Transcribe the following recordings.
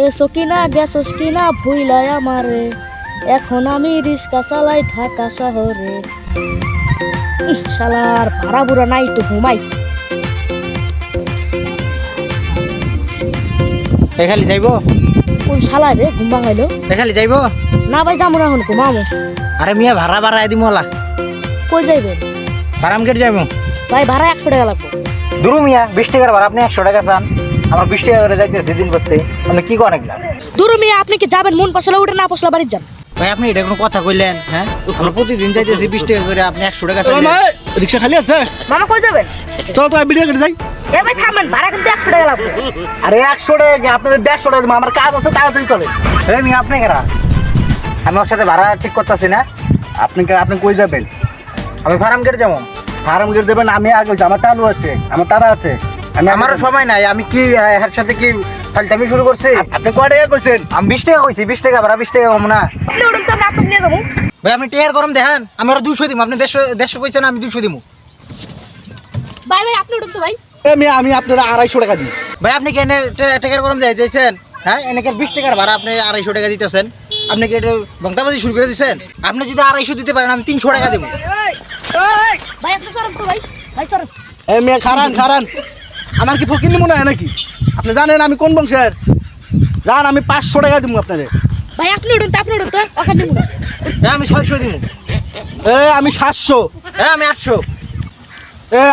এসো কিনা গেছোস কিনা ভুইলাই আমারে, এখন আমি রিস্কা চালাই ঢাকা শহরে। শালার ভাড়া বুড়া নাই তো ঘুমাই। এখালি যাইবো? কোন শালা রে ঘুম ভাঙাইলো? এখালি যাইবো? না ভাই যাবো না, এখন ঘুমামো। আরে মিয়া ভাড়া বাড়াই দিমলা। কই যাইবেন? ফার্ম গেট যাইবো। ভাই ভাড়া 100 টাকা লাগবে। দুরু মিয়া 20 টাকার ভাড়া, আপনি 100 টাকা চান, আমার 20 টাকা করে যাইতেছে দিন করতে, আপনি কি করেন এগুলা? দূর মিয়া, আপনি কি যাবেন মন পছলা উঠে না পছলা বাড়ি যান? ভাই আপনি এটা কোনো কথা কইলেন? হ্যাঁ, আমরা প্রতিদিন যাইতেছি 20 টাকা করে, আপনি 100 টাকা চান। রিক্সা খালি আছে? মামা কই যাবেন? চলো তো বিড়িয়া কেটে যাই। এ ভাই থামেন, ভাড়া কিন্তু 100 টাকা লাগবে। আরে 100 টাকা কি আপনাদের 150 টাকা দিব, আমার কাজ আছে তাড়াতাড়ি চলে। এই মিয়া আপনি কেরা? আমি ওর সাথে ভাড়া ঠিক করতেছি না। আপনি কই যাবেন? আমি ফার্ম গেট যাবো। ফার্ম গেট যাবেন? আমি আগে হইছি, আমার চালু আছে, আমার তারা আছে। আমারও সময় নাই, আমি কি এর সাথে কি ফালতামি শুরু করছি? আপনি কয় টাকা কইছেন? আমি 20 টাকা কইছি, 20 টাকা ভাড়া, 20 টাকা কম না। আপনি উঠুন তো, আমরা আপনাকে নিয়ে যাবো। ভাই আপনি টেয়ার গরম দেখান, আমি ওরা 200 দিব, আপনি 150 কইছেন, আমি 200 দিব। ভাই ভাই আপনি উঠুন তো ভাই। আমি আপনারা 250 টাকা দিই। ভাই আপনি কি এনে টেয়ার গরম যাইতেছেন? হ্যাঁ, এনে কি 20 টাকার ভাড়া আপনি 250 টাকা দিতেছেন? আপনি কি এটা বংতাবাজি শুরু করে দিচ্ছেন? আপনি যদি 250 দিতে পারেন, আমি 300 টাকা দেবো। ভাই আপনি সরেন তো ভাই, ভাই সরেন। এই মেয়ে খারান, আমার কি ফকির মনে হয় নাকি? আপনি জানেন আমি কোন বংশের? জান, আমি 500 টাকা দিব আপনাদের। ভাই আপনি উঠুন তো, আপনি উঠুন তো, ওখান দিব না। হ্যাঁ আমি 600 দিব। আমি 700। হ্যাঁ আমি 800।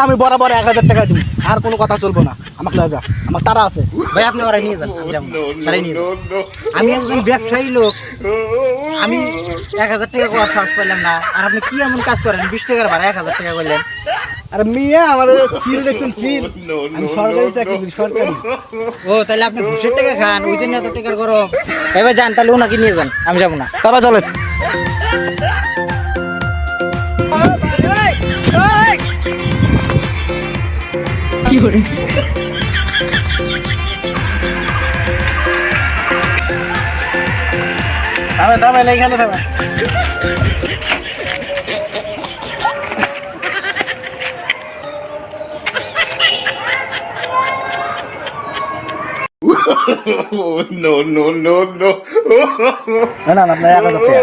আমি বরাবর 1000 টাকা দিব, আর কোনো কথা চলবো না। আমাকে লয়ে যা, আমার তারা আছে। ভাই আপনি ওরা নিয়ে যান, আমি যাবো না। ওরাই নিয়ে যান। আমি একজন ব্যবসায়ী লোক, আমি 1000 টাকা করে সাহস পাইলাম না, আর আপনি কি এমন কাজ করেন? 20 টাকার ভাড়া 1000 টাকা করলেন। আরে মিয়া, আমাদের সিল দেখছেন, সিল। আমি সরকারি চাকরি করি, সরকারি। ও তাহলে আপনি ঘুষের টাকা খান, ওই জন্য এত টাকার গরম। এবার যান, তাহলে ওনাকে নিয়ে যান, আমি যাবো না। তারা চলেন। কি করে? থামেন, এইখানে থামেন। No, no, no, no. না, আপনার 1000 টাকা।